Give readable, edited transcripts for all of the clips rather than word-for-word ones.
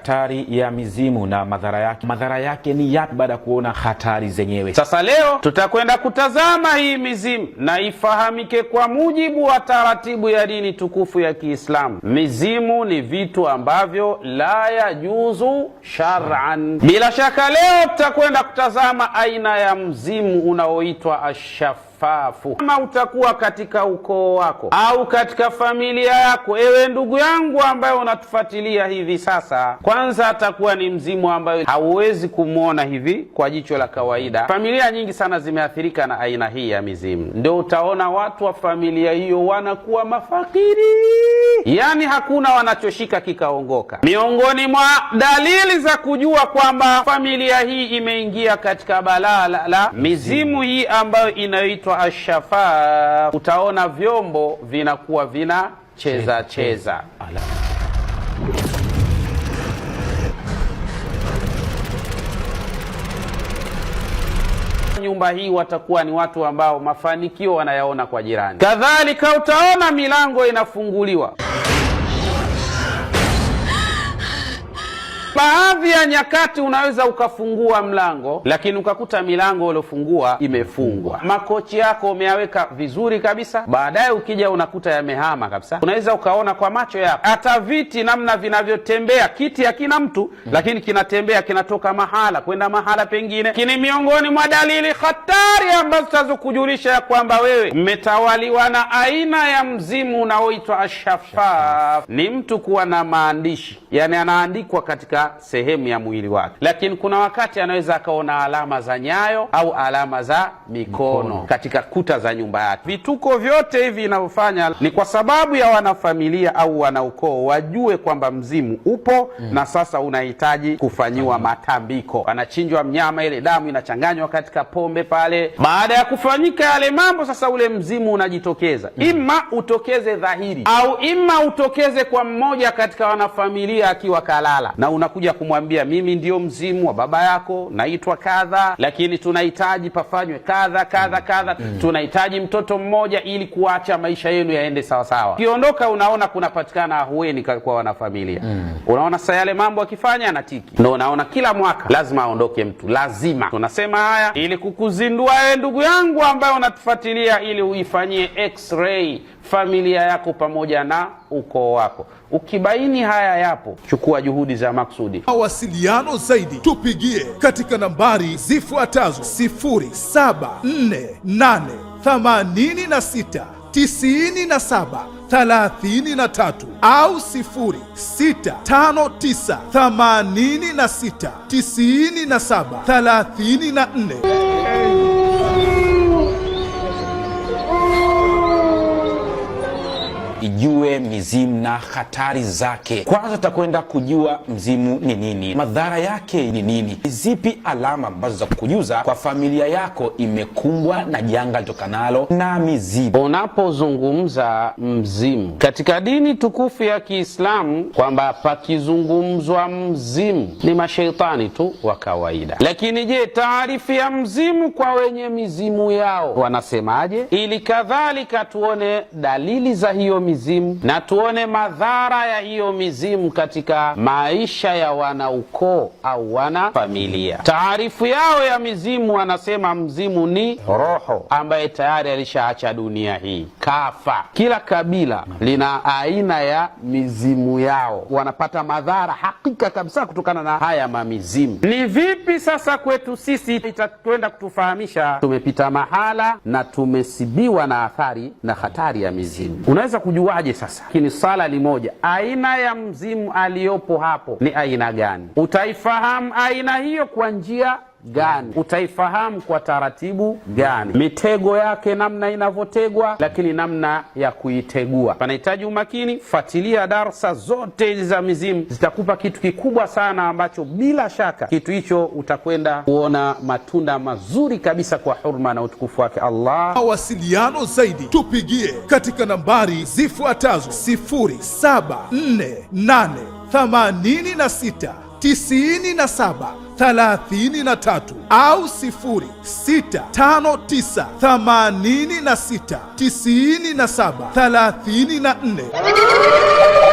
hatari ya mizimu na madhara yake ni yapi baada ya kuona hatari zenyewe. Sasa leo tutakwenda kutazama hii mizimu na ifahamike kwa mujibu wa taratibu ya dini tukufu ya Kiislamu. Mizimu ni vitu ambavyo la yajuzu shar'an. Bila shaka leo tutakwenda kutazama aina ya mzimu unaoitwa ashafafu. Kama utakuwa katika ukoo wako au katika familia yako, ewe ndugu yangu ambaye unatufuatilia hivi sasa, kwanza atakuwa ni mzimu ambayo hauwezi kumwona hivi kwa jicho la kawaida. Familia nyingi sana zimeathirika na aina hii ya mizimu. Ndio utaona watu wa familia hiyo wanakuwa mafakiri, yani hakuna wanachoshika kikaongoka. Miongoni mwa dalili za kujua kwamba familia hii imeingia katika balaa la mizimu hii ambayo inaitwa ashafa, utaona vyombo vinakuwa vina cheza. Nyumba hii watakuwa ni watu ambao mafanikio wanayaona kwa jirani. Kadhalika utaona milango inafunguliwa. Baadhi ya nyakati unaweza ukafungua mlango, lakini ukakuta milango uliofungua imefungwa. Makochi yako umeyaweka vizuri kabisa, baadaye ukija unakuta yamehama kabisa. Unaweza ukaona kwa macho yako hata viti namna vinavyotembea. Kiti hakina mtu, lakini kinatembea, kinatoka mahala kwenda mahala pengine. Kini miongoni mwa dalili hatari ambazo zitazokujulisha ya kwamba wewe mmetawaliwa na aina ya mzimu unaoitwa ashafaf. Ni mtu kuwa na maandishi, yani anaandikwa katika sehemu ya mwili wake, lakini kuna wakati anaweza akaona alama za nyayo au alama za mikono katika kuta za nyumba yake. Vituko vyote hivi inavyofanya ni kwa sababu ya wanafamilia au wanaukoo wajue kwamba mzimu upo na sasa unahitaji kufanyiwa matambiko. Anachinjwa mnyama, ile damu inachanganywa katika pombe pale. Baada ya kufanyika yale mambo, sasa ule mzimu unajitokeza. Ima utokeze dhahiri au ima utokeze kwa mmoja katika wanafamilia akiwa kalala, na unakuja kumwambia, mimi ndio mzimu wa baba yako, naitwa kadha, lakini tunahitaji pafanywe kadha. Tunahitaji mtoto mmoja ili kuacha maisha yenu yaende sawa sawa. Kiondoka unaona kunapatikana ahueni kwa wanafamilia. Unaona sasa yale mambo akifanya anatiki. Ndio unaona kila mwaka lazima aondoke mtu, lazima. Tunasema haya ili kukuzindua wewe ndugu yangu ambaye unatufuatilia, ili uifanyie x-ray familia yako pamoja na ukoo wako. Ukibaini haya yapo, chukua juhudi za maksudi. Mawasiliano zaidi tupigie katika nambari zifuatazo: 0748869733 au 0659869734. Ijue mizimu na hatari zake. Kwanza tutakwenda kujua mzimu ni nini, madhara yake ni nini, zipi alama ambazo za kukujuza kwa familia yako imekumbwa na janga litokanalo na mizimu. Unapozungumza mzimu katika dini tukufu ya Kiislamu, kwamba pakizungumzwa mzimu ni mashaitani tu wa kawaida. Lakini je, taarifu ya mzimu kwa wenye mizimu yao wanasemaje? Ili kadhalika tuone dalili za hiyo mizimu na tuone madhara ya hiyo mizimu katika maisha ya wanaukoo au wana familia. Taarifu yao ya mizimu, wanasema mzimu ni roho ambaye tayari alishaacha dunia hii, kafa. Kila kabila lina aina ya mizimu yao, wanapata madhara hakika kabisa kutokana na haya mamizimu. Ni vipi sasa kwetu sisi? Itakwenda kutufahamisha. Tumepita mahala na tumesibiwa na athari na hatari ya mizimu. Unaweza kujuaje sasa? Kini sala limoja, aina ya mzimu aliyopo hapo ni aina gani? Utaifahamu aina hiyo kwa njia gani? Utaifahamu kwa taratibu gani? Mitego yake namna inavyotegwa, lakini namna ya kuitegua panahitaji umakini. Fuatilia darsa zote za mizimu, zitakupa kitu kikubwa sana ambacho bila shaka kitu hicho utakwenda kuona matunda mazuri kabisa kwa hurma na utukufu wake Allah. Mawasiliano zaidi tupigie katika nambari zifuatazo: 0748869733 au 0659869734.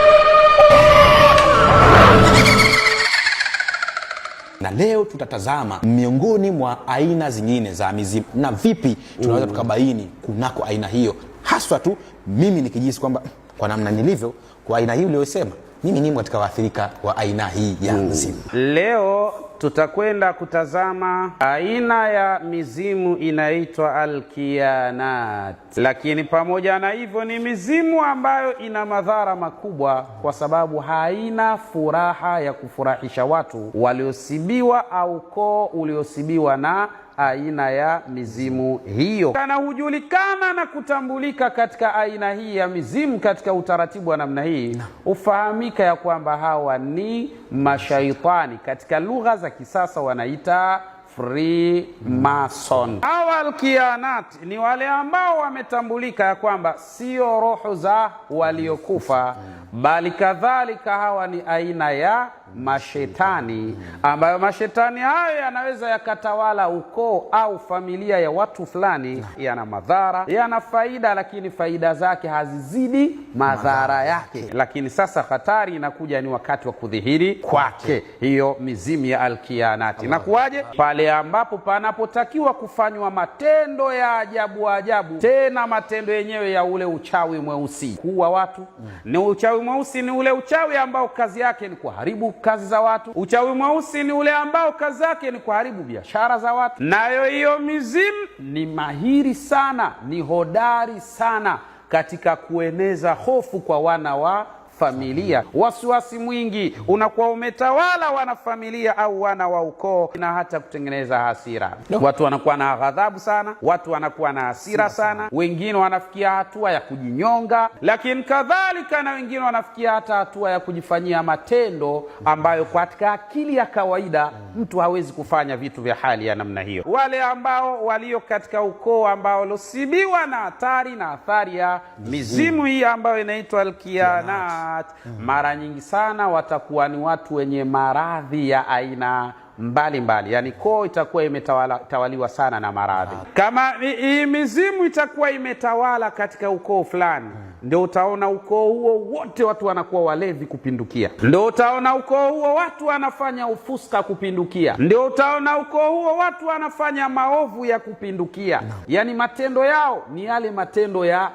Na leo tutatazama miongoni mwa aina zingine za mizimu na vipi tunaweza tukabaini kunako aina hiyo, haswa tu mimi nikijisi kwamba kwa namna nilivyo kwa aina hii uliyosema mimi ni katika waathirika wa aina hii ya mizimu. Leo tutakwenda kutazama aina ya mizimu inaitwa alkianat, lakini pamoja na hivyo ni mizimu ambayo ina madhara makubwa, kwa sababu haina furaha ya kufurahisha watu waliosibiwa au koo uliosibiwa na aina ya mizimu hiyo. Kana hujulikana na kutambulika katika aina hii ya mizimu katika utaratibu wa namna hii, ufahamika ya kwamba hawa ni mashaitani. Katika lugha za kisasa wanaita Freemason. Hawa alkianat ni wale ambao wametambulika ya kwamba sio roho za waliokufa, bali kadhalika hawa ni aina ya mashetani, ambayo mashetani hayo yanaweza yakatawala ukoo au familia ya watu fulani. Yana madhara, yana faida, lakini faida zake hazizidi madhara yake. Lakini sasa hatari inakuja ni wakati wa kudhihiri kwake hiyo mizimu ya alkianati. Na kuwaje? Pale ambapo panapotakiwa kufanywa matendo ya ajabu ajabu, tena matendo yenyewe ya ule uchawi mweusi, kuua watu. Ni uchawi mweusi ni ule uchawi ambao kazi yake ni kuharibu kazi za watu. Uchawi mweusi ni ule ambao kazi yake ni kuharibu biashara za watu. Nayo hiyo mizimu ni mahiri sana, ni hodari sana katika kueneza hofu kwa wana wa familia. Wasiwasi mwingi unakuwa umetawala wanafamilia au wana wa ukoo, na hata kutengeneza hasira. Watu wanakuwa na ghadhabu sana, watu wanakuwa na hasira sana, wengine wanafikia hatua ya kujinyonga, lakini kadhalika na wengine wanafikia hata hatua ya kujifanyia matendo ambayo katika akili ya kawaida mtu hawezi kufanya vitu vya hali ya namna hiyo. Wale ambao walio katika ukoo ambao losibiwa na hatari na athari ya mizimu hii ambayo inaitwa alkianat, mara nyingi sana watakuwa ni watu wenye maradhi ya aina mbalimbali. Yani koo itakuwa imetawaliwa sana na maradhi. Kama hii mizimu itakuwa imetawala katika ukoo fulani, ndio utaona ukoo huo wote watu wanakuwa walevi kupindukia. Ndio utaona ukoo huo watu wanafanya ufuska kupindukia. Ndio utaona ukoo huo watu wanafanya maovu ya kupindukia. Yani matendo yao ni yale matendo ya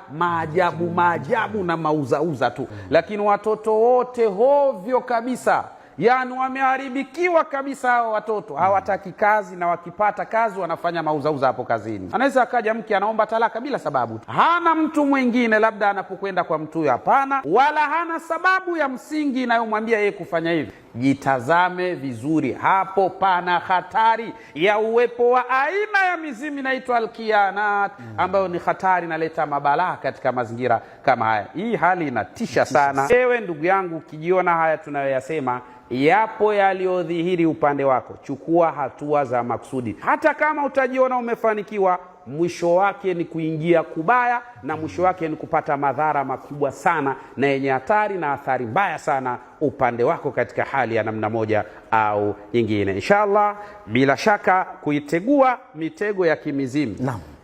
maajabu na mauzauza tu. Lakini watoto wote hovyo kabisa. Yani wameharibikiwa kabisa hao watoto. Hawataki kazi, na wakipata kazi wanafanya mauzauza hapo kazini. Anaweza akaja mke anaomba talaka bila sababu. Hana mtu mwingine labda anapokwenda kwa mtu huyo, hapana, wala hana sababu ya msingi inayomwambia yeye kufanya hivi. Jitazame vizuri, hapo pana hatari ya uwepo wa aina ya mizimu inaitwa alkianat, ambayo ni hatari, inaleta mabalaa katika mazingira kama haya. Hii hali inatisha sana. Ewe ndugu yangu, ukijiona haya tunayoyasema yapo yaliyodhihiri upande wako, chukua hatua za maksudi. Hata kama utajiona umefanikiwa, mwisho wake ni kuingia kubaya, na mwisho wake ni kupata madhara makubwa sana na yenye hatari na athari mbaya sana upande wako katika hali ya namna moja au nyingine. Inshallah, bila shaka kuitegua mitego ya kimizimu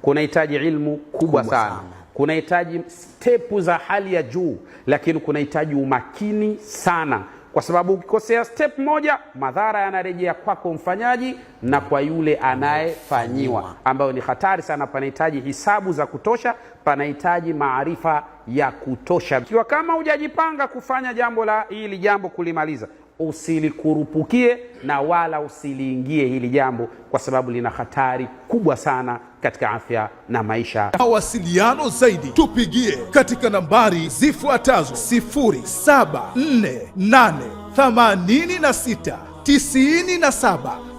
kunahitaji ilmu kubwa sana. Kunahitaji stepu za hali ya juu, lakini kunahitaji umakini sana, kwa sababu ukikosea step moja, madhara yanarejea kwako mfanyaji na kwa yule anayefanyiwa, ambayo ni hatari sana. Panahitaji hisabu za kutosha, panahitaji maarifa ya kutosha. Ikiwa kama hujajipanga kufanya jambo la hili jambo kulimaliza, usilikurupukie na wala usiliingie hili jambo, kwa sababu lina hatari kubwa sana katika afya na maisha. Mawasiliano zaidi tupigie katika nambari zifuatazo: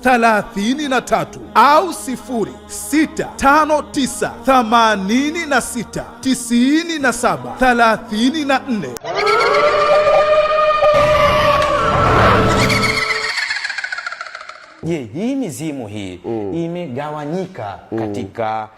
0748869733 au 0659869734. Je, hii mizimu hii imegawanyika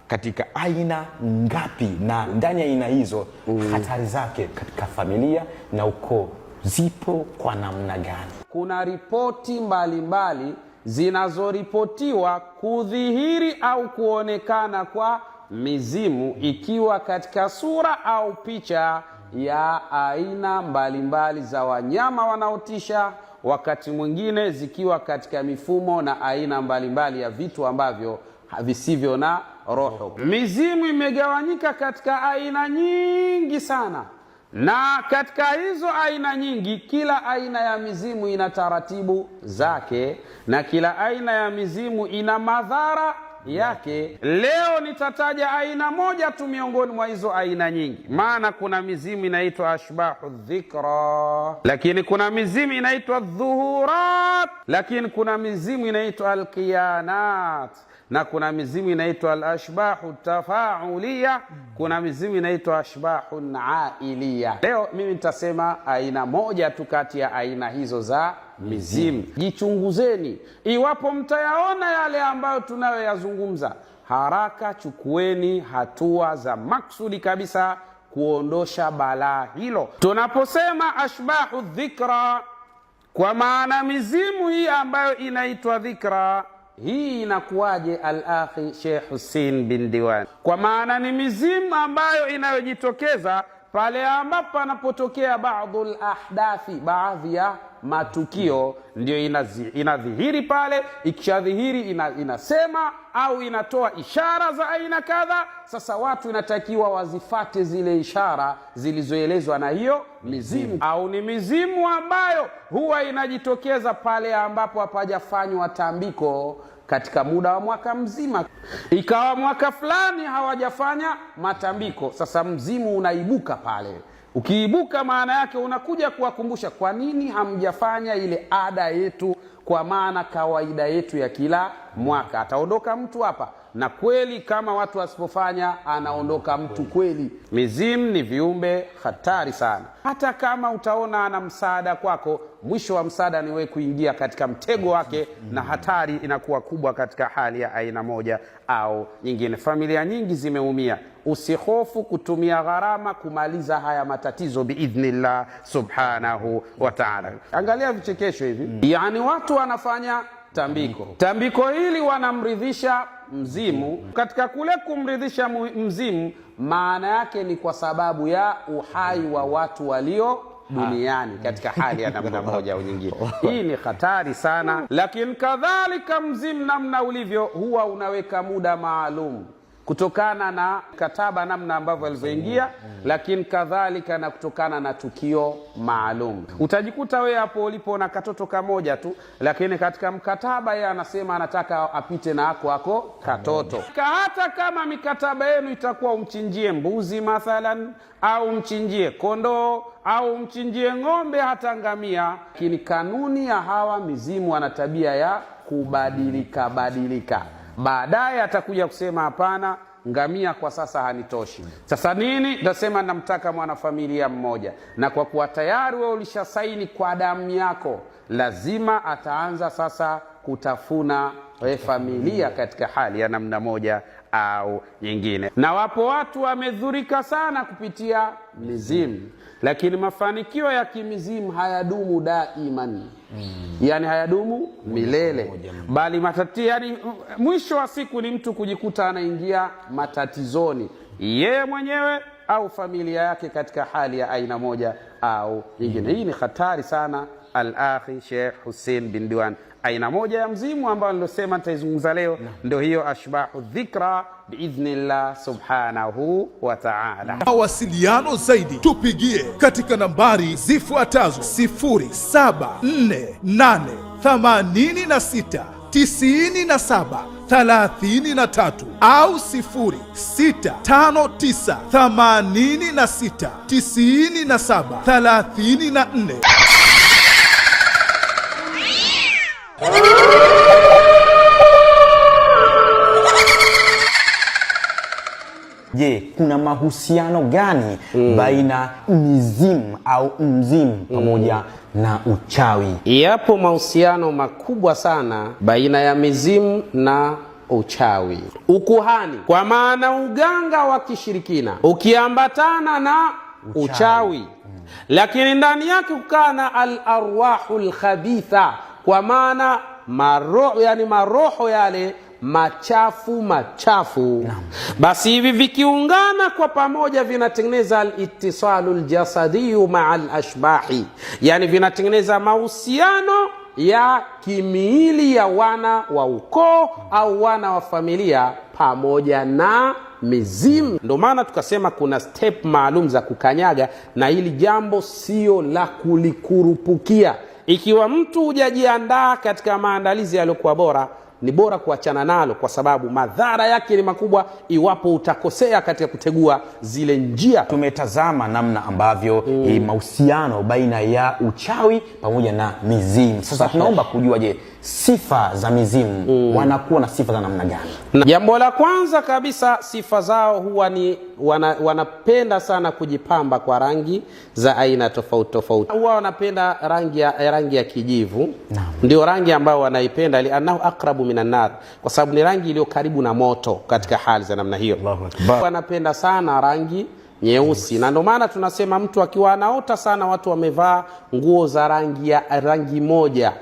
katika aina ngapi, na ndani ya aina hizo hatari zake katika familia na ukoo zipo kwa namna gani? Kuna ripoti mbalimbali zinazoripotiwa kudhihiri au kuonekana kwa mizimu, ikiwa katika sura au picha ya aina mbalimbali za wanyama wanaotisha, wakati mwingine zikiwa katika mifumo na aina mbalimbali ya vitu ambavyo visivyo na roho. Mizimu imegawanyika katika aina nyingi sana, na katika hizo aina nyingi, kila aina ya mizimu ina taratibu zake na kila aina ya mizimu ina madhara yake. Leo nitataja aina moja tu miongoni mwa hizo aina nyingi, maana kuna mizimu inaitwa ashbahu dhikra, lakini kuna mizimu inaitwa dhuhurat, lakini kuna mizimu inaitwa alqiyanat, na kuna mizimu inaitwa al-ashbahu tafauliya, kuna mizimu inaitwa ashbahu ailiya. Leo mimi nitasema aina moja tu kati ya aina hizo za mizimu. Jichunguzeni, iwapo mtayaona yale ambayo tunayoyazungumza, haraka chukueni hatua za maksudi kabisa kuondosha balaa hilo. Tunaposema ashbahu dhikra, kwa maana mizimu hii ambayo inaitwa dhikra, hii inakuwaje al-akhi Sheikh Hussein bin Diwan? Kwa maana ni mizimu ambayo inayojitokeza pale ambapo panapotokea baadhi ahdathi, baadhi ya matukio, ndio inadhihiri pale. Ikishadhihiri inasema au inatoa ishara za aina kadha. Sasa watu inatakiwa wazifate zile ishara zilizoelezwa na hiyo mizimu. Au ni mizimu ambayo huwa inajitokeza pale ambapo hapajafanywa tambiko katika muda wa mwaka mzima, ikawa mwaka fulani hawajafanya matambiko. Sasa mzimu unaibuka pale. Ukiibuka, maana yake unakuja kuwakumbusha, kwa nini hamjafanya ile ada yetu, kwa maana kawaida yetu ya kila mwaka. Ataondoka mtu hapa, na kweli kama watu wasipofanya anaondoka mtu kweli. Mizimu ni viumbe hatari sana. Hata kama utaona ana msaada kwako, mwisho wa msaada ni wewe kuingia katika mtego wake, na hatari inakuwa kubwa katika hali ya aina moja au nyingine. Familia nyingi zimeumia. Usihofu kutumia gharama kumaliza haya matatizo biidhnillah subhanahu wa ta'ala. Angalia vichekesho hivi, yani watu wanafanya tambiko. Tambiko hili wanamridhisha mzimu. Katika kule kumridhisha mzimu, maana yake ni kwa sababu ya uhai wa watu walio duniani katika hali ya namna moja au nyingine. Hii ni hatari sana. Lakini kadhalika mzimu namna ulivyo, huwa unaweka muda maalum kutokana na kataba namna ambavyo alizoingia, lakini kadhalika na kutokana na tukio maalum. Utajikuta wewe hapo ulipo na katoto kamoja tu, lakini katika mkataba yeye anasema anataka apite na ako katoto. Hata kama mikataba yenu itakuwa umchinjie mbuzi mathalan, au mchinjie kondoo, au mchinjie ng'ombe, hata ngamia, lakini kanuni ya hawa mizimu ana tabia ya kubadilika. Baadaye atakuja kusema hapana, ngamia kwa sasa hanitoshi. Sasa nini? Nasema namtaka mwanafamilia mmoja, na kwa kuwa tayari wewe ulishasaini kwa damu yako, lazima ataanza sasa kutafuna familia katika hali ya namna moja au nyingine. Na wapo watu wamedhurika sana kupitia mizimu, lakini mafanikio ya kimizimu hayadumu daiman. Yani hayadumu milele, bali yani mwisho wa siku ni mtu kujikuta anaingia matatizoni yeye mwenyewe au familia yake katika hali ya aina moja au nyingine. Hii ni hatari sana, al-akhi Sheikh Hussein bin Diwan. Aina moja ya mzimu ambayo nilosema nitaizungumza leo ndio hiyo ashbahu dhikra biidhnillah subhanahu wa ta'ala. Mawasiliano zaidi tupigie katika nambari zifuatazo: 0748869733 au 0659869734. Je, kuna mahusiano gani baina mizimu au mzimu pamoja na uchawi? Yapo mahusiano makubwa sana baina ya mizimu na uchawi. Ukuhani, kwa maana uganga wa kishirikina, ukiambatana na uchawi. Lakini ndani yake kukana al-arwahul khabitha, kwa maana maroho, yani maroho yale machafu. Basi hivi vikiungana kwa pamoja vinatengeneza al-ittisalul jasadiyu ma'al ashbahi, yani vinatengeneza mahusiano ya kimiili ya wana wa ukoo au wana wa familia pamoja na mizimu. Ndio maana tukasema kuna step maalum za kukanyaga, na hili jambo sio la kulikurupukia. Ikiwa mtu hujajiandaa katika maandalizi yaliyokuwa bora, ni bora kuachana nalo, kwa sababu madhara yake ni makubwa iwapo utakosea katika kutegua zile njia. Tumetazama namna ambavyo mahusiano baina ya uchawi pamoja na mizimu. Sasa tunaomba kujua, je, sifa za mizimu wanakuwa na sifa za namna gani? Jambo la kwanza kabisa, sifa zao huwa ni wanapenda sana kujipamba kwa rangi za aina tofauti tofauti. Huwa wanapenda rangi ya kijivu. Ndio rangi ambayo wanaipenda, li'annahu aqrabu minan nar, kwa sababu ni rangi iliyo karibu na moto katika hali za namna hiyo. Allahu Akbar. Wanapenda sana rangi nyeusi, na ndio maana tunasema mtu akiwa anaota sana watu wamevaa nguo za rangi moja,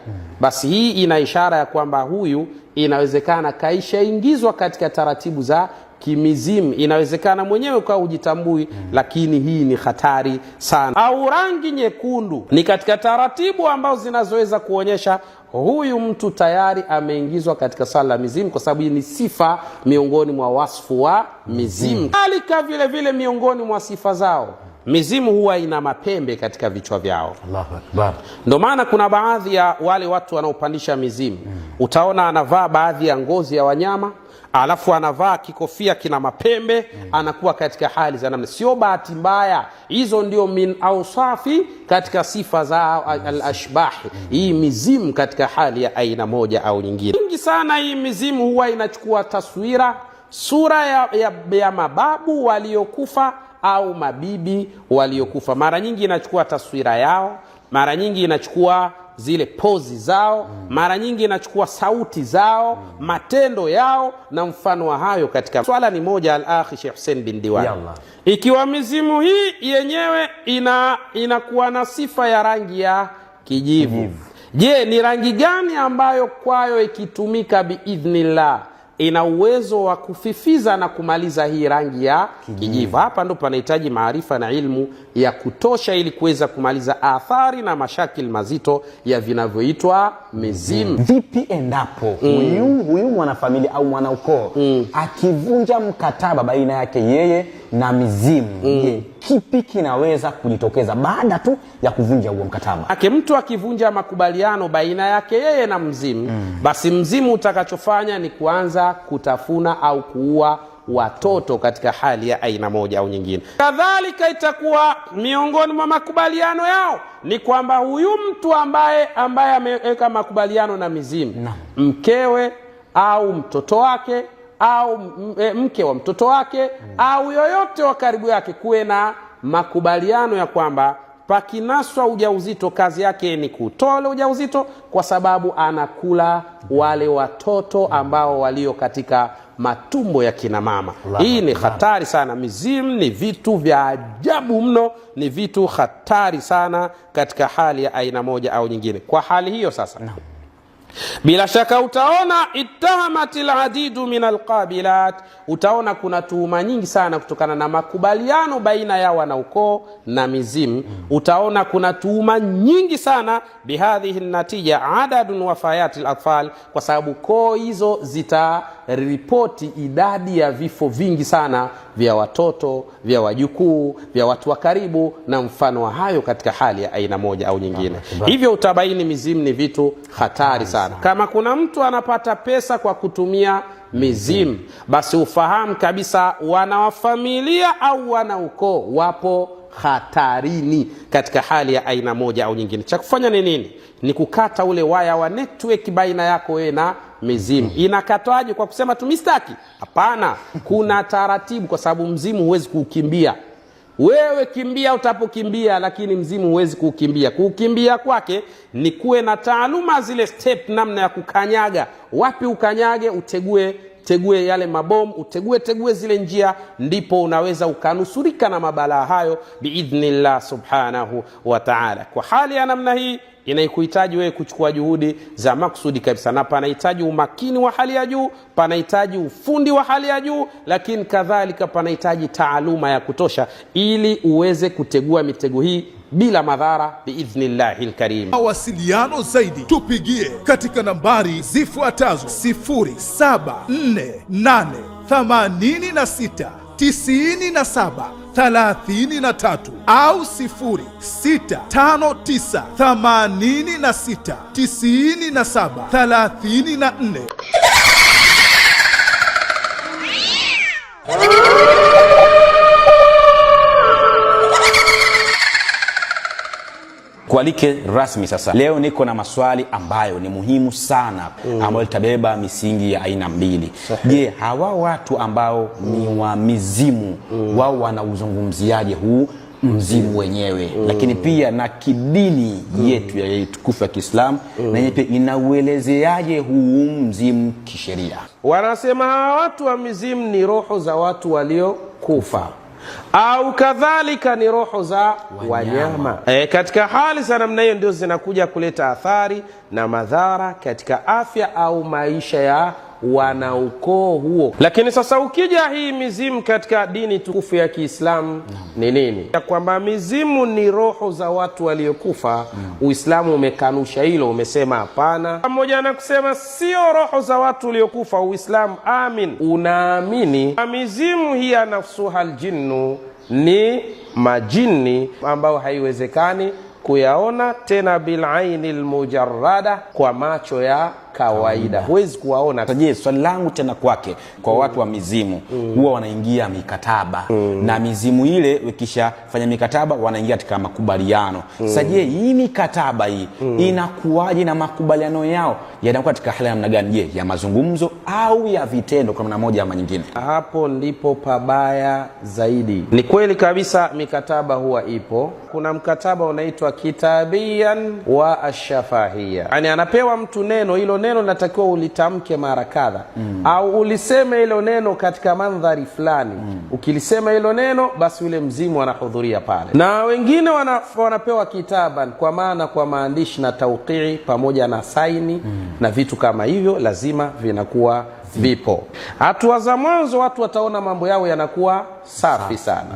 basi hii ina ishara ya kwamba huyu inawezekana kaishaingizwa katika taratibu za kimizimu. Inawezekana mwenyewe kwa hujitambui, lakini hii ni hatari sana. Au rangi nyekundu ni katika taratibu ambazo zinazoweza kuonyesha huyu mtu tayari ameingizwa katika sala la mizimu, kwa sababu hii ni sifa miongoni mwa wasfu wa mizimu. Halika vile vile miongoni mwa sifa zao, mizimu huwa ina mapembe katika vichwa vyao. Allahu Akbar. Ndio maana kuna baadhi ya wale watu wanaopandisha mizimu, utaona anavaa baadhi ya ngozi ya wanyama, alafu anavaa kikofia kina mapembe, anakuwa katika hali za namna. Sio bahati mbaya, hizo ndio min awsafi katika sifa za al-ashbahi. Hii mizimu katika hali ya aina moja au nyingine. Nyingi sana hii mizimu huwa inachukua sura ya mababu waliokufa au mabibi waliokufa. Mara nyingi inachukua taswira yao, mara nyingi inachukua zile pozi zao, mara nyingi inachukua sauti zao, matendo yao na mfano wa hayo. Katika swala ni moja, al-akhi Sheikh Hussein bin Diwan, ikiwa mizimu hii yenyewe inakuwa na sifa ya rangi ya kijivu, je, ni rangi gani ambayo kwayo ikitumika biidhnillah ina uwezo wa kufifiza na kumaliza hii rangi ya kijivu? Hapa ndo panahitaji maarifa na ilmu ya kutosha ili kuweza kumaliza athari na mashakil mazito ya vinavyoitwa mizimu. Vipi endapo huyu mwanafamilia au mwanaukoo akivunja mkataba baina yake yeye na mizimu, je, kipi kinaweza kujitokeza baada tu ya kuvunja huo mkataba? Mtu akivunja makubaliano baina yake yeye na mzimu, basi mzimu utakachofanya ni kuanza kutafuna au kuua watoto katika hali ya aina moja au nyingine. Kadhalika itakuwa miongoni mwa makubaliano yao ni kwamba huyu mtu ambaye ameweka makubaliano na mizimu, mkewe au mtoto wake au mke wa mtoto wake au yoyote wa karibu yake, kuwe na makubaliano ya kwamba pakinaswa ujauzito, kazi yake ni kutoa ule ujauzito, kwa sababu anakula wale watoto ambao walio katika matumbo ya kina mama. Hii ni hatari sana. Mizimu ni vitu vya ajabu mno, ni vitu hatari sana katika hali ya aina moja au nyingine. Kwa hali hiyo sasa, bila shaka utaona ittahamatil adidu min alqabilat, utaona kuna tuhuma nyingi sana kutokana na makubaliano baina ya wanaukoo na mizimu. Utaona kuna tuhuma nyingi sana bihadhihi natija adadun wafayatil atfal, kwa sababu koo hizo zitaripoti idadi ya vifo vingi sana vya watoto, vya wajukuu, vya watu wa karibu na mfano wa hayo katika hali ya aina moja au nyingine. Hivyo utabaini mizimu ni vitu hatari sana. Kama kuna mtu anapata pesa kwa kutumia mizimu, basi ufahamu kabisa wana wa familia au wana ukoo wapo hatarini katika hali ya aina moja au nyingine. Cha kufanya ni nini? Ni kukata ule waya wa network baina yako wewe na mizimu. Inakatwaje? Kwa kusema tu mistaki? Hapana, kuna taratibu, kwa sababu mzimu huwezi kukimbia. Wewe kimbia utapokimbia, lakini mzimu huwezi kukimbia. Kukimbia kwake ni kuwe na taaluma, zile step, namna ya kukanyaga, wapi ukanyage, tegue yale mabomu, tegue zile njia, ndipo unaweza ukanusurika na mabalaa hayo biidhnillah subhanahu wa ta'ala. Kwa hali ya namna hii inaikuhitaji wewe kuchukua juhudi za maksudi kabisa, na panahitaji umakini wa hali ya juu, panahitaji ufundi wa hali ya juu, lakini kadhalika panahitaji taaluma ya kutosha ili uweze kutegua mitego hii bila madhara biidhnillahi alkarim. Mawasiliano zaidi tupigie katika nambari zifuatazo: 0748869733 au 0659869734. Kualike rasmi sasa. Leo niko na maswali ambayo ni muhimu sana, ambayo litabeba misingi ya aina mbili. Je, hawa watu ambao ni wa mizimu, wao wanauzungumziaje huu mzimu wenyewe? Lakini pia na kidini yetu ya tukufu ya Kiislamu, na yenyewe inauelezeaje huu mzimu kisheria? Wanasema hawa watu wa mizimu ni roho za watu waliokufa, au kadhalika ni roho za wanyama. Katika hali za namna hiyo ndio zinakuja kuleta athari na madhara katika afya au maisha ya wanaukoo huo. Lakini sasa ukija hii mizimu katika dini tukufu ya Kiislamu ni nini? Ya kwamba mizimu ni roho za watu waliokufa. Uislamu umekanusha hilo, umesema hapana. Pamoja na kusema sio roho za watu waliokufa, Uislamu unaamini mizimu hiya nafsuha aljinnu, ni majini ambao haiwezekani kuyaona tena bilaini almujarrada, kwa macho ya kawaida huwezi kuwaona. Je, swali langu tena kwake, kwa watu wa mizimu huwa wanaingia mikataba na mizimu ile, wakisha fanya mikataba wanaingia katika makubaliano. Sasa je, hii mikataba hii inakuwaje na makubaliano yao yanakuwa katika hali namna gani? Je, ya mazungumzo au ya vitendo kwa namna moja ama nyingine? Hapo ndipo pabaya zaidi. Ni kweli kabisa mikataba huwa ipo. Kuna mkataba unaitwa kitabiyan wa ashafahia, yani anapewa mtu neno, hilo neno natakiwa ulitamke mara kadha, au uliseme hilo neno katika mandhari fulani. Ukilisema hilo neno, basi yule mzimu anahudhuria pale. Na wengine wanapewa kitaban, kwa maana kwa maandishi na tauqii pamoja na saini na vitu kama hivyo, lazima vinakuwa vipo. Hatua za mwanzo watu wataona mambo yao yanakuwa safi sana,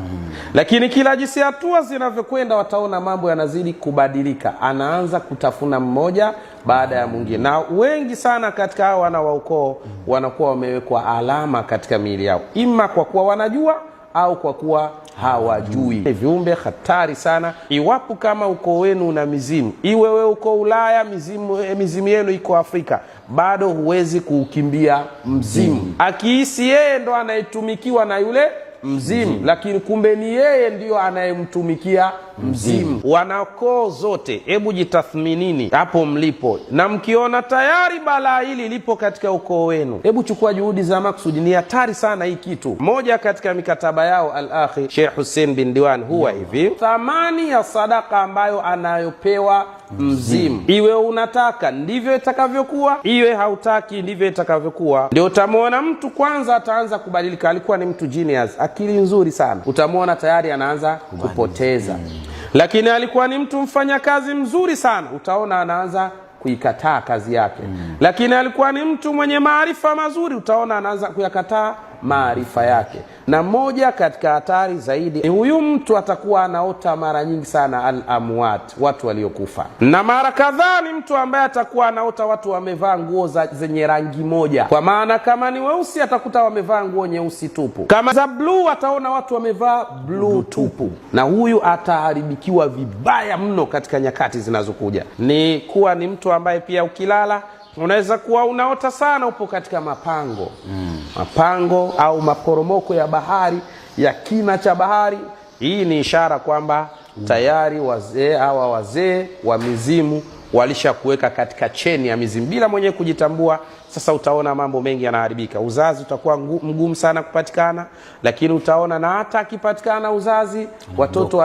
lakini kila jinsi hatua zinavyokwenda wataona mambo yanazidi kubadilika. Anaanza kutafuna mmoja baada ya mwingine, na wengi sana katika hao wana wa ukoo wanakuwa wamewekwa alama katika miili yao, ima kwa kuwa wanajua au kwa kuwa hawajui. Viumbe hatari sana. Iwapo kama ukoo wenu una mizimu, iwe wewe uko Ulaya, mizimu yenu iko Afrika, bado huwezi kuukimbia mzimu. Akihisi yeye ndo anayetumikiwa na yule mzimu, lakini kumbe ni yeye ndio anayemtumikia mzimu. Wanakoo zote, hebu jitathminini hapo mlipo, na mkiona tayari balaa hili lipo katika ukoo wenu, hebu chukua juhudi za maksudi. Ni hatari sana hii kitu. Moja katika mikataba yao al-akhi Sheikh Hussein bin Diwan huwa hivi: thamani ya sadaka ambayo anayopewa mzimu, iwe unataka ndivyo itakavyokuwa, iwe hautaki ndivyo itakavyokuwa. Ndio utamwona mtu kwanza ataanza kubadilika. Alikuwa ni mtu genius, akili nzuri sana, utamwona tayari anaanza kupoteza. Lakini alikuwa ni mtu mfanya kazi mzuri sana, utaona anaanza kuikataa kazi yake. Lakini alikuwa ni mtu mwenye maarifa mazuri, utaona anaanza kuyakataa maarifa yake. Na moja katika hatari zaidi ni huyu mtu atakuwa anaota mara nyingi sana al-amwat, watu waliokufa. Na mara kadhaa ni mtu ambaye atakuwa anaota watu wamevaa nguo zenye rangi moja, kwa maana kama ni weusi atakuta wamevaa nguo nyeusi tupu, kama za blue ataona watu wamevaa blue tupu. Na huyu ataharibikiwa vibaya mno katika nyakati zinazokuja. Ni kuwa ni mtu ambaye pia ukilala unaweza kuwa unaota sana upo katika mapango mapango au maporomoko ya bahari, ya kina cha bahari. Hii ni ishara kwamba tayari wazee wa mizimu walishakuweka katika cheni ya mizimu bila mwenyewe kujitambua. Sasa utaona mambo mengi yanaharibika. Uzazi utakuwa mgumu sana kupatikana, lakini utaona na hata akipatikana uzazi watoto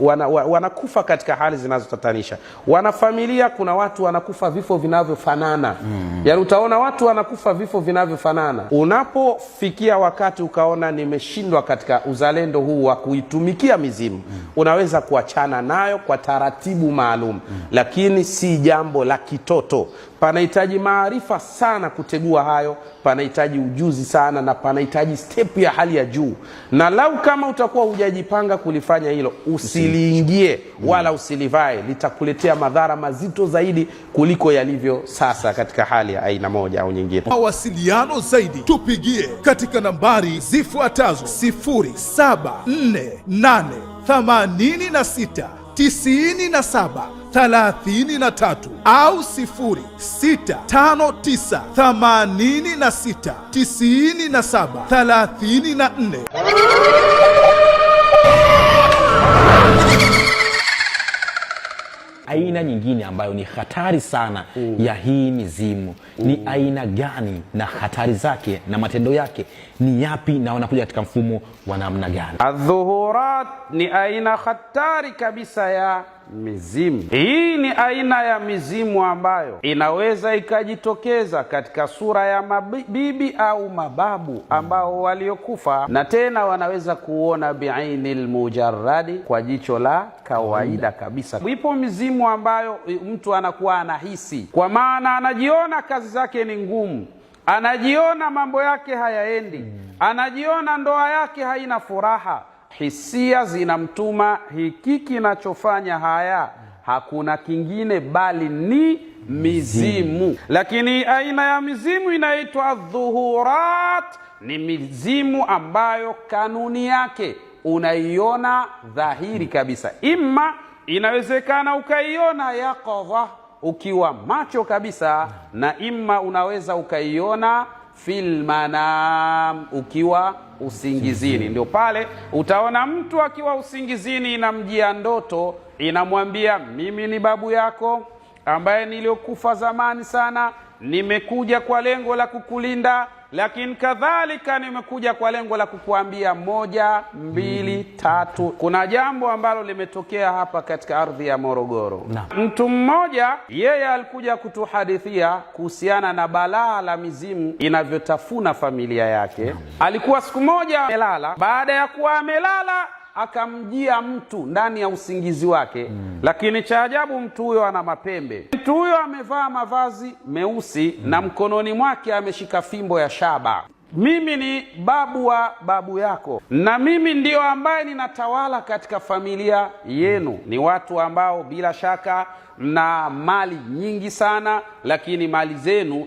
wanakufa katika hali zinazotatanisha. Wanafamilia, kuna watu wanakufa vifo vinavyofanana. Yaani utaona watu wanakufa vifo vinavyofanana. Unapofikia wakati ukaona nimeshindwa katika uzalendo huu wa kuitumikia mizimu, unaweza kuachana nayo kwa taratibu maalum, lakini si jambo la kitoto. Panahitaji maarifa sana kutegua hayo, panahitaji ujuzi sana, na panahitaji step ya hali ya juu. Na lau kama utakuwa hujajipanga kulifanya hilo, usiliingie wala usilivae, litakuletea madhara mazito zaidi kuliko yalivyo sasa katika hali ya aina moja au nyingine. Mawasiliano zaidi tupigie katika nambari zifuatazo: 0748969733 au 0659869734. Aina nyingine ambayo ni hatari sana ya hii mizimu ni aina gani, na hatari zake na matendo yake ni yapi, na wanakuja katika mfumo wa namna gani? Adhuhurat ni aina hatari kabisa ya mizimu. Hii ni aina ya mizimu ambayo inaweza ikajitokeza katika sura ya mabibi au mababu ambao waliokufa, na tena wanaweza kuona bi'ainil mujarradi, kwa jicho la kawaida kabisa. Ipo mizimu ambayo mtu anakuwa anahisi, kwa maana anajiona kazi zake ni ngumu, anajiona mambo yake hayaendi, anajiona ndoa yake haina furaha. Hisia zinamtuma hiki kinachofanya haya hakuna kingine bali ni mizimu. Lakini aina ya mizimu inaitwa dhuhurat, ni mizimu ambayo kanuni yake unaiona dhahiri kabisa. Ima inawezekana ukaiona yaqadha, ukiwa macho kabisa, na ima unaweza ukaiona fil manam, ukiwa usingizini. Ndio pale utaona mtu akiwa usingizini inamjia ndoto, inamwambia mimi ni babu yako ambaye niliokufa zamani sana, nimekuja kwa lengo la kukulinda, lakini kadhalika nimekuja kwa lengo la kukuambia 1, 2, 3. Kuna jambo ambalo limetokea hapa katika ardhi ya Morogoro. Mtu mmoja yeye alikuja kutuhadithia kuhusiana na balaa la mizimu inavyotafuna familia yake. Alikuwa siku moja amelala, baada ya kuwa amelala akamjia mtu ndani ya usingizi wake. Lakini cha ajabu, mtu huyo ana mapembe. Mtu huyo amevaa mavazi meusi na mkononi mwake ameshika fimbo ya shaba. Mimi ni babu wa babu yako, na mimi ndio ambaye ninatawala katika familia yenu. Ni watu ambao bila shaka mna mali nyingi sana, lakini mali zenu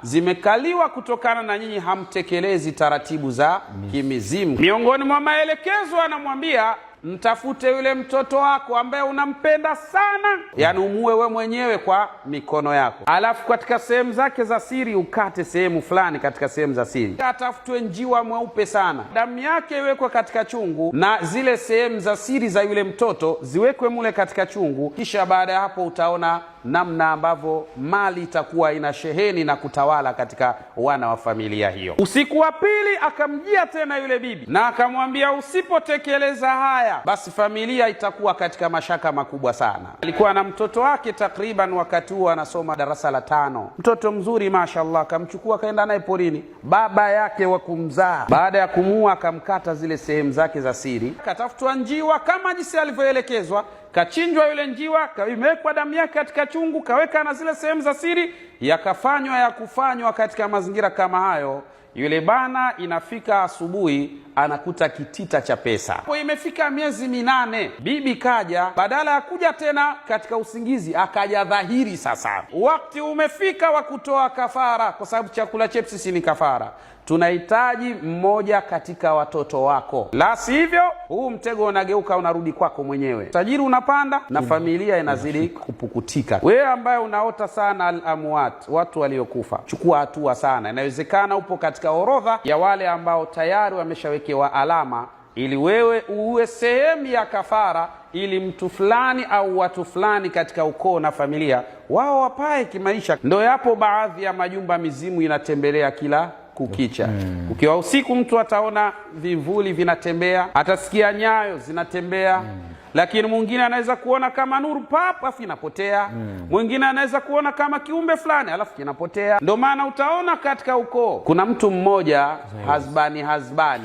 zimekaliwa kutokana na nyinyi hamtekelezi taratibu za kimizimu. Miongoni mwa maelekezo anamwambia, mtafute yule mtoto wako ambaye unampenda sana, yani umue we mwenyewe kwa mikono yako, alafu katika sehemu zake za siri ukate sehemu fulani katika sehemu za siri. Atafutwe njiwa mweupe sana, damu yake iwekwe katika chungu, na zile sehemu za siri za yule mtoto ziwekwe mule katika chungu. Kisha baada ya hapo utaona namna ambavyo mali itakuwa ina sheheni na kutawala katika wana wa familia hiyo. Usiku wa pili akamjia tena yule bibi na akamwambia, usipotekeleza haya basi familia itakuwa katika mashaka makubwa sana. Alikuwa na mtoto wake takriban wakati huo anasoma darasa la 5, mtoto mzuri mashallah. Akamchukua kaenda naye porini, baba yake wa kumzaa. Baada ya kumua akamkata zile sehemu zake za siri, katafutwa njiwa kama jinsi alivyoelekezwa, kachinjwa yule njiwa, imewekwa damu yake katika chungu, kaweka na zile sehemu za siri, yakafanywa ya kufanywa katika mazingira kama hayo. Yule bana inafika asubuhi anakuta kitita cha pesa. Kwa imefika miezi 8, bibi kaja, badala ya kuja tena katika usingizi akaja dhahiri. Sasa wakati umefika wa kutoa kafara, kwa sababu chakula chetu sisi ni kafara. Tunahitaji mmoja katika watoto wako, la sivyo huu mtego unageuka unarudi kwako mwenyewe. Tajiri unapanda na familia inazidi kupukutika. Wewe ambaye unaota sana al-amwat, watu waliokufa, chukua hatua sana. Inawezekana upo katika orodha ya wale ambao tayari wameshawekewa alama, ili wewe uwe sehemu ya kafara, ili mtu fulani au watu fulani katika ukoo na familia wao wapae kimaisha. Ndio yapo baadhi ya majumba mizimu inatembelea kila kukicha. Ukiwa usiku mtu ataona vivuli vinatembea, atasikia nyayo zinatembea. lakini mwingine anaweza kuona kama nuru pap afu inapotea. Mwingine anaweza kuona kama kiumbe fulani alafu kinapotea. Ndio maana utaona katika ukoo kuna mtu mmoja hazbani,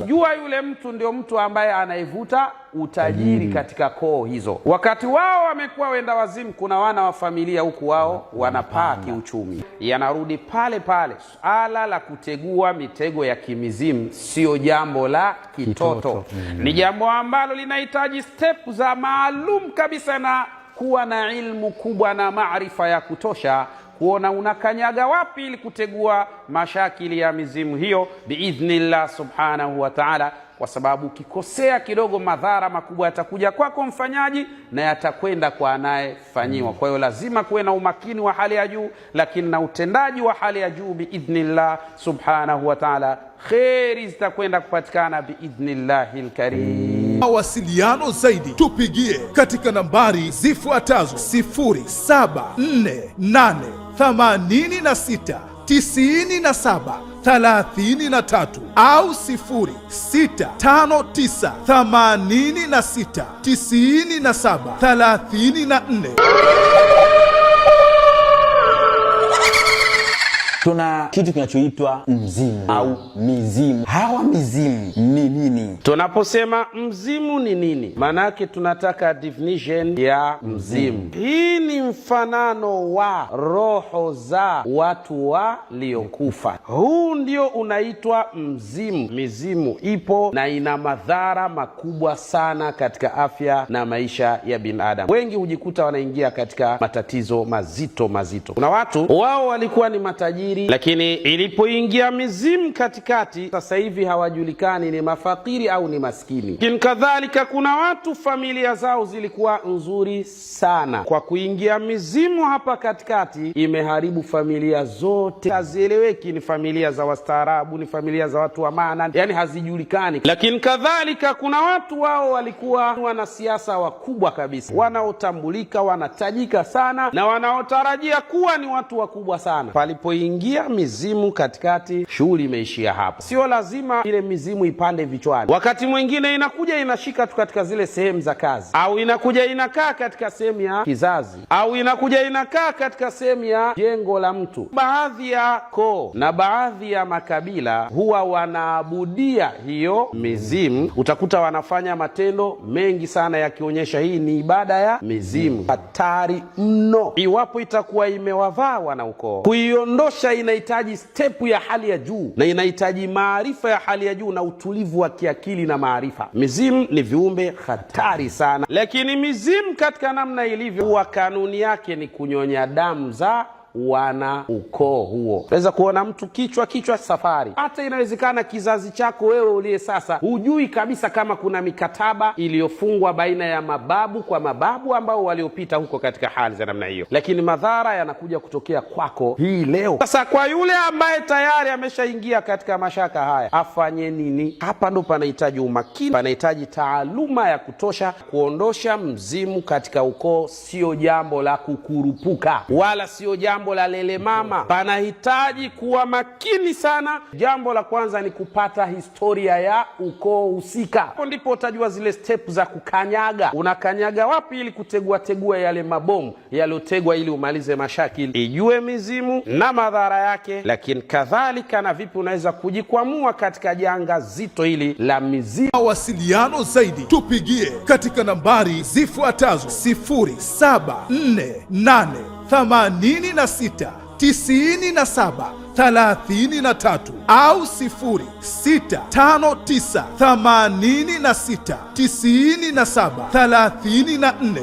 jua yule mtu ndio mtu ambaye anaivuta utajiri katika koo hizo. Wakati wao wamekuwa wenda wazimu, kuna wana wa familia huku wao wanapaa kiuchumi. Yanarudi pale pale, suala la kutegua mitego ya kimizimu sio jambo la kitoto. Ni jambo ambalo linahitaji step za maalum kabisa na kuwa na ilmu kubwa na maarifa ya kutosha kuona unakanyaga wapi ili kutegua mashakili ya mizimu hiyo biidhnillah subhanahu wa ta'ala, kwa sababu ukikosea kidogo madhara makubwa yatakuja kwako mfanyaji na yatakwenda kwa anayefanyiwa. Kwa hiyo lazima kuwe na umakini wa hali ya juu, lakini na utendaji wa hali ya juu biidhnillah subhanahu wa ta'ala. Kheri zitakwenda kupatikana biidhnillahil karim. Mawasiliano zaidi tupigie katika nambari zifuatazo: 0748869733 au 0659869734. Tuna kitu kinachoitwa mzimu au mizimu. Hawa mizimu ni nini? Tunaposema mzimu ni nini, maana yake tunataka definition ya mzimu. Hii ni mfanano wa roho za watu waliokufa. Huu ndio unaitwa mzimu. Mizimu ipo na ina madhara makubwa sana katika afya na maisha ya binadamu. Wengi hujikuta wanaingia katika matatizo mazito. Kuna watu wao walikuwa ni matajiri, lakini ilipoingia mizimu katikati, sasa hivi hawajulikani ni mafakiri au ni maskini. Lakini kadhalika kuna watu familia zao zilikuwa nzuri sana, kwa kuingia mizimu hapa katikati imeharibu familia zote. Hazieleweki ni familia za wastaarabu, ni familia za watu wa maana, yani hazijulikani. Lakini kadhalika kuna watu wao walikuwa wanasiasa wakubwa kabisa, wanaotambulika, wanatajika sana na wanaotarajia kuwa ni watu wakubwa sana. Palipoingia mizimu katikati, shughuli imeishia hapa. Sio lazima ile mizimu ipande vichwani. Wakati mwingine inakuja inashika tu katika zile sehemu za kazi, au inakuja inakaa katika sehemu ya kizazi, au inakuja inakaa katika sehemu ya jengo la mtu. Baadhi ya koo na baadhi ya makabila huwa wanaabudia hiyo mizimu. Utakuta wanafanya matendo mengi sana yakionyesha hii ni ibada ya mizimu. Hatari mno iwapo itakuwa imewavaa wanaukoo. Kuiondosha inahitaji stepu ya hali ya juu na inahitaji maarifa ya hali ya juu na utulivu wa kiakili na maarifa. Mizimu ni viumbe hatari sana, lakini mizimu katika namna ilivyo huwa kanuni yake ni kunyonya damu za wana ukoo huo. Unaweza kuona mtu kichwa safari. Hata inawezekana kizazi chako wewe uliye sasa hujui kabisa kama kuna mikataba iliyofungwa baina ya mababu kwa mababu ambao waliopita huko katika hali za namna hiyo, lakini madhara yanakuja kutokea kwako hii leo. Sasa kwa yule ambaye tayari ameshaingia katika mashaka haya, afanye nini? Hapa ndo panahitaji umakini, panahitaji taaluma ya kutosha. Kuondosha mzimu katika ukoo sio jambo la kukurupuka, wala sio jambo la lele mama. Panahitaji kuwa makini sana. Jambo la kwanza ni kupata historia ya ukoo husika. Hapo ndipo utajua zile step za kukanyaga. Unakanyaga wapi ili tegua yale mabomu yaliotegwa ili umalize mashakili. Ijue mizimu na madhara yake, lakini kadhalika na vipi unaweza kujikwamua katika janga zito hili la mizimu. Mawasiliano zaidi tupigie katika nambari zifuatazo: 0748869733 au 0659869734.